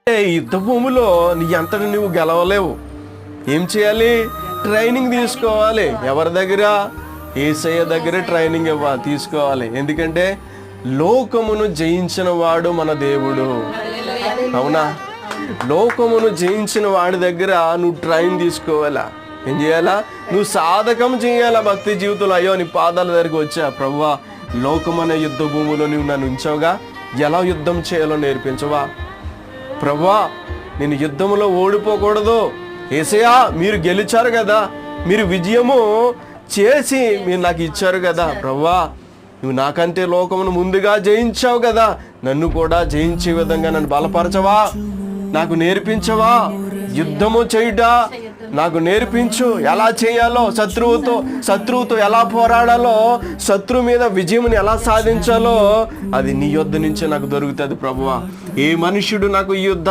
ఈ యుద్ధ భూమిలో నీ అంతటి నువ్వు గెలవలేవు. ఏం చేయాలి? ట్రైనింగ్ తీసుకోవాలి. ఎవరి దగ్గర? యేసయ్య దగ్గర ట్రైనింగ్ తీసుకోవాలి. ఎందుకంటే లోకమును జయించిన వాడు మన దేవుడు. అవునా? లోకమును జయించిన వాడి దగ్గర నువ్వు ట్రైన్ తీసుకోవాలా. ఏం చేయాలా? నువ్వు సాధకం చేయాలా భక్తి జీవితంలో. అయ్యో నీ పాదాల దగ్గరికి వచ్చా ప్రభువా, లోకమనే యుద్ధ భూమిలో నువ్వు నన్ను ఉంచావుగా, ఎలా యుద్ధం చేయాలో నేర్పించవా ప్రభువా. నేను యుద్ధంలో ఓడిపోకూడదు. యేసయ్యా మీరు గెలిచారు కదా, మీరు విజయము చేసి మీరు నాకు ఇచ్చారు కదా ప్రభువా, నువ్వు నాకంటే లోకమును ముందుగా జయించావు కదా, నన్ను కూడా జయించే విధంగా నన్ను బలపరచవా, నాకు నేర్పించవా. యుద్ధము చేయుట నాకు నేర్పించు. ఎలా చేయాలో, శత్రువుతో ఎలా పోరాడాలో, శత్రువు మీద విజయముని ఎలా సాధించాలో అది నీ యొద్ద నుంచే నాకు దొరుకుతుంది ప్రభువా. ఏ మనుష్యుడు నాకు ఈ యుద్ధ